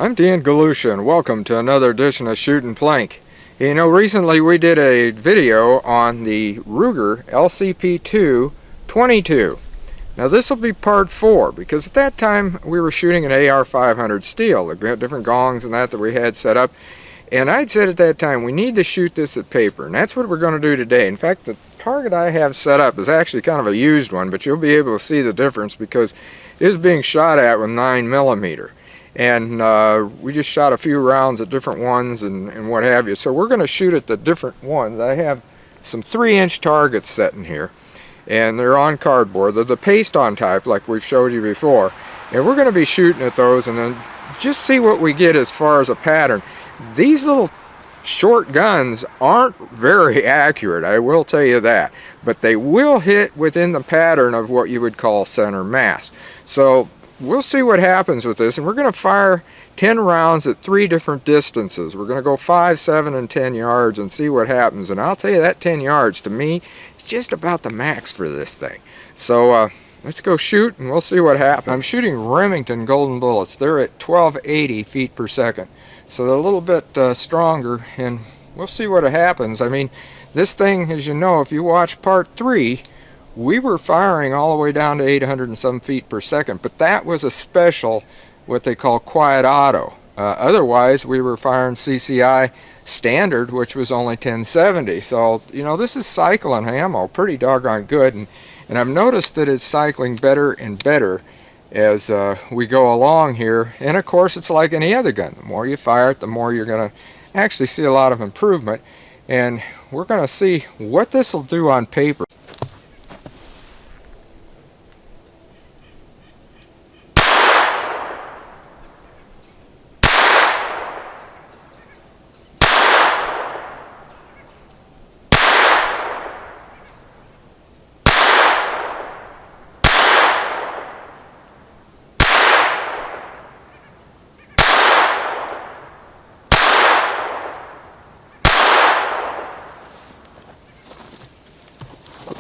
I'm Dan Galusha and welcome to another edition of Shoot N Plink. You know, recently we did a video on the Ruger LCPII 22. Now this will be part 4 because at that time we were shooting an AR-500 steel, the different gongs and that we had set up. And I'd said at that time we need to shoot this at paper, and that's what we're going to do today. In fact, the target I have set up is actually kind of a used one, but you'll be able to see the difference because it is being shot at with 9mm. And we just shot a few rounds at different ones and what have you. So we're going to shoot at the different ones. I have some 3-inch targets set in here, and they're on cardboard. They're the paste-on type like we've showed you before. And we're going to be shooting at those and then just see what we get as far as a pattern. These little short guns aren't very accurate, I will tell you that. But they will hit within the pattern of what you would call center mass. So we'll see what happens with this, and we're going to fire 10 rounds at 3 different distances. We're going to go 5, 7, and 10 yards and see what happens. And I'll tell you, that 10 yards to me is just about the max for this thing. So let's go shoot and we'll see what happens. I'm shooting Remington Gold Bullets. They're at 1280 feet per second. So they're a little bit stronger, and we'll see what happens. I mean, this thing, as you know, if you watch part 3, we were firing all the way down to 800 and some feet per second, but that was a special, what they call quiet auto. Otherwise, we were firing CCI standard, which was only 1070. So, you know, this is cycling ammo pretty doggone good, and I've noticed that it's cycling better and better as we go along here. And of course, it's like any other gun. The more you fire it, the more you're going to actually see a lot of improvement. And we're going to see what this will do on paper.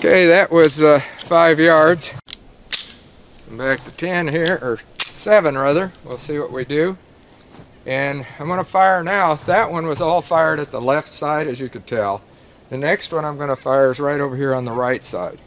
Okay, that was 5 yards. I'm back to 10 here, or 7 rather. We'll see what we do. And I'm going to fire now. That one was all fired at the left side, as you could tell. The next one I'm going to fire is right over here on the right side.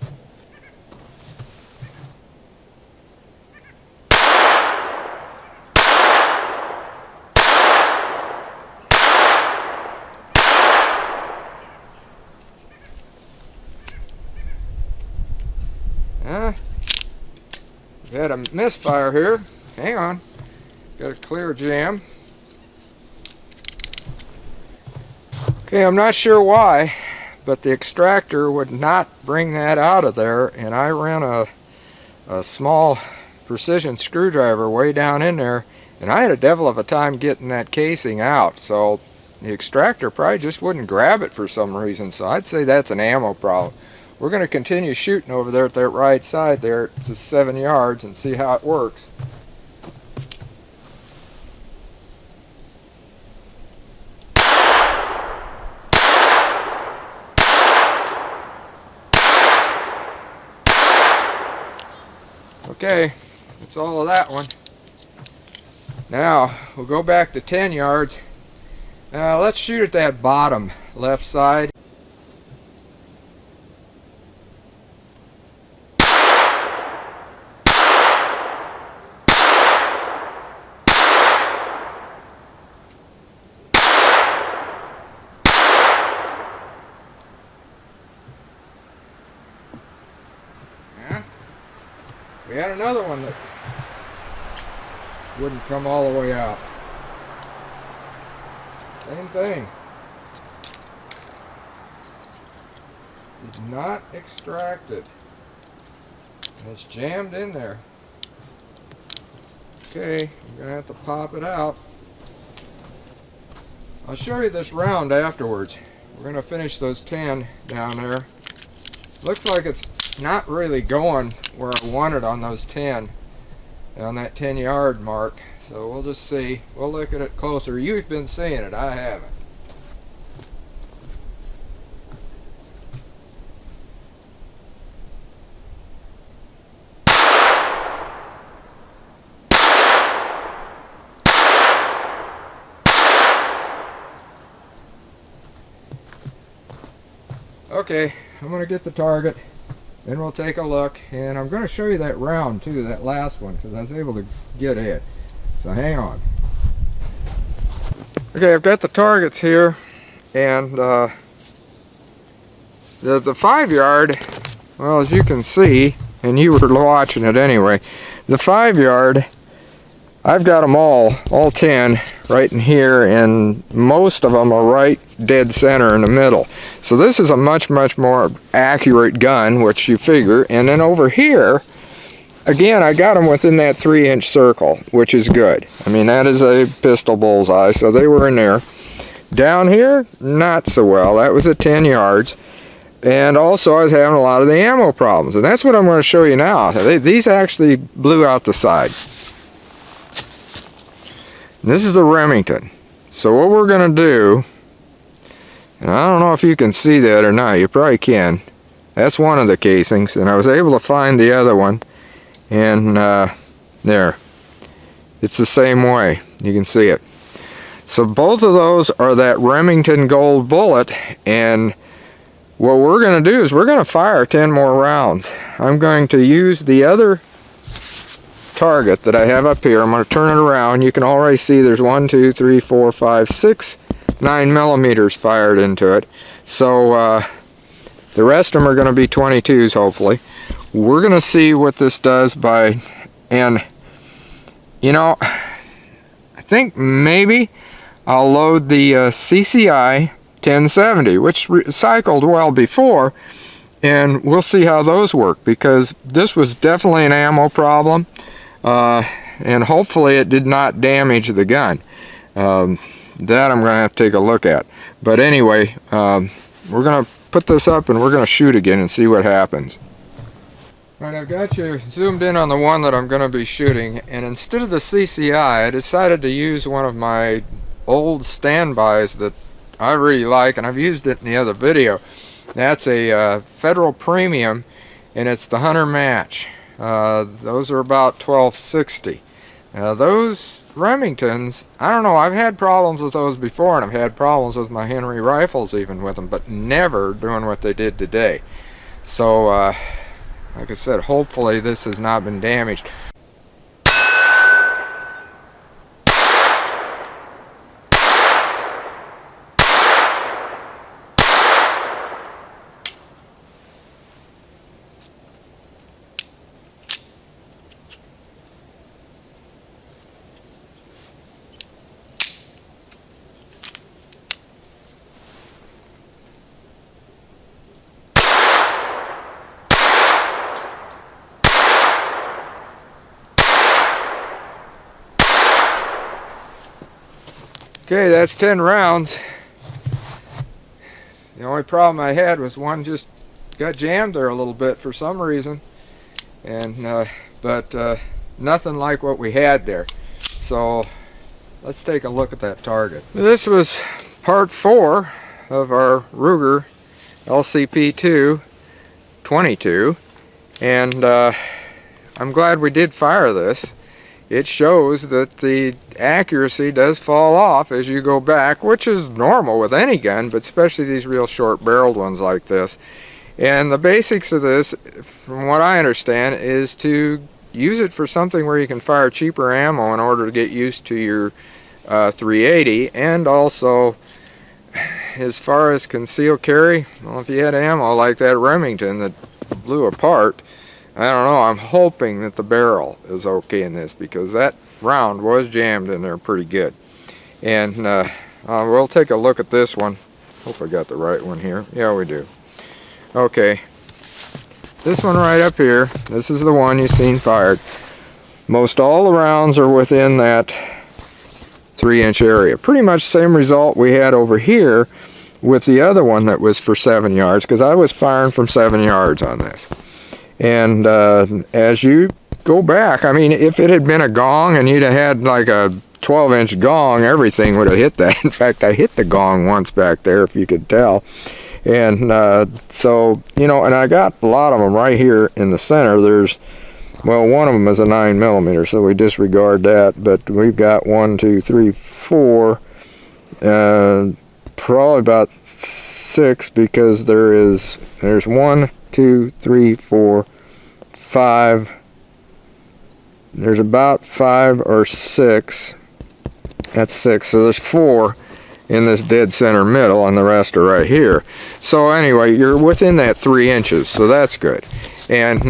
We've had a misfire here. Hang on. Got a clear jam. Okay, I'm not sure why, but the extractor would not bring that out of there, and I ran a small precision screwdriver way down in there, and I had a devil of a time getting that casing out. So the extractor probably just wouldn't grab it for some reason. So I'd say that's an ammo problem. We're going to continue shooting over there at that right side there. It's just 7 yards and see how it works. Okay, that's all of that one. Now we'll go back to 10 yards. Now let's shoot at that bottom left side. We had another one that wouldn't come all the way out. Same thing. Did not extract it. And it's jammed in there. Okay, I'm going to have to pop it out. I'll show you this round afterwards. We're going to finish those 10 down there. Looks like it's not really going where I wanted on those 10, on that 10-yard mark. So we'll just see. We'll look at it closer. You've been seeing it, I haven't. Okay, I'm going to get the target, then we'll take a look, and I'm going to show you that round too, that last one, because I was able to get it. So hang on. Okay, I've got the targets here, and the 5-yard, well, as you can see, and you were watching it anyway, the 5-yard, I've got them all 10 right in here, and most of them are right dead center in the middle. So this is a much more accurate gun, which you figure. And then over here, again, I got them within that 3-inch circle, which is good. I mean, that is a pistol bullseye, so they were in there. Down here, not so well. That was at 10 yards. And also, I was having a lot of the ammo problems, and that's what I'm going to show you now. These actually blew out the side. This is a Remington. So what we're going to do, and I don't know if you can see that or not, you probably can. That's one of the casings, and I was able to find the other one, and there. It's the same way. You can see it. So both of those are that Remington Gold Bullet, and what we're going to do is we're going to fire 10 more rounds. I'm going to use the other target that I have up here. I'm going to turn it around. You can already see there's 1, 2, 3, 4, 5, 6 9mm fired into it. So the rest of them are going to be 22s, hopefully. We're going to see what this does by, and you know, I think maybe I'll load the CCI 1070, which cycled well before, and we'll see how those work, because this was definitely an ammo problem. And hopefully it did not damage the gun. That I'm going to have to take a look at. But anyway, we're going to put this up and we're going to shoot again and see what happens. Alright, I've got you zoomed in on the one that I'm going to be shooting, and instead of the CCI, I decided to use one of my old standbys that I really like, and I've used it in the other video. That's a Federal Premium, and it's the Hunter Match. Those are about $12.60. Those Remingtons, I don't know, I've had problems with those before, and I've had problems with my Henry rifles even with them, but never doing what they did today. So, like I said, hopefully this has not been damaged. Okay, that's 10 rounds. The only problem I had was one just got jammed there a little bit for some reason, and but nothing like what we had there. So let's take a look at that target. This was part 4 of our Ruger LCPII 22, and I'm glad we did fire this. It shows that the accuracy does fall off as you go back, which is normal with any gun, but especially these real short barreled ones like this. And the basics of this, from what I understand, is to use it for something where you can fire cheaper ammo in order to get used to your 380, and also as far as concealed carry, well, if you had ammo like that Remington that blew apart, I don't know, I'm hoping that the barrel is okay in this, because that round was jammed in there pretty good. And we'll take a look at this one. Hope I got the right one here. Yeah, we do. Okay. This one right up here, this is the one you've seen fired. Most all the rounds are within that 3-inch area. Pretty much the same result we had over here with the other one that was for 7 yards, because I was firing from 7 yards on this. And as you go back, I mean, if it had been a gong and you'd have had like a 12-inch gong, everything would have hit that. In fact, I hit the gong once back there, if you could tell. And so, you know, and I got a lot of them right here in the center. There's, well, one of them is a 9mm, so we disregard that. But we've got 1, 2, 3, 4, probably about 6 because there's 1, 2, 3, 4, 5. There's about 5 or 6. That's 6. So there's 4 in this dead center middle, and the rest are right here. So anyway, you're within that 3 inches, so that's good. And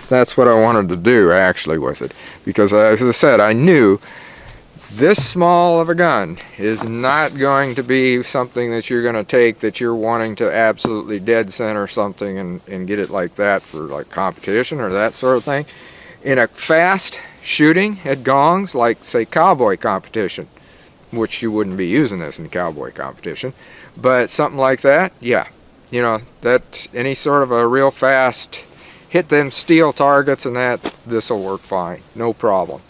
that's what I wanted to do actually with it, because as I said, I knew this small of a gun is not going to be something that you're going to take that you're wanting to absolutely dead center something and get it like that for like competition or that sort of thing. In a fast shooting at gongs, like say cowboy competition, which you wouldn't be using this in cowboy competition, but something like that, yeah, you know, that any sort of a real fast hit them steel targets and that, this will work fine, no problem.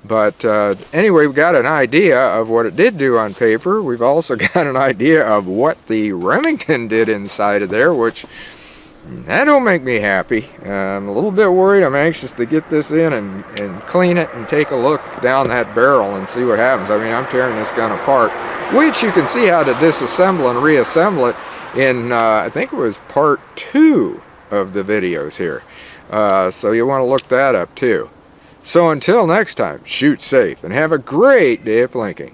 But anyway, we got an idea of what it did do on paper. We've also got an idea of what the Remington did inside of there, which that don't make me happy. I'm a little bit worried. I'm anxious to get this in and clean it and take a look down that barrel and see what happens. I mean, I'm tearing this gun apart, which you can see how to disassemble and reassemble it in, I think it was part 2 of the videos here. So you want to look that up too. So until next time, shoot safe and have a great day of plinking.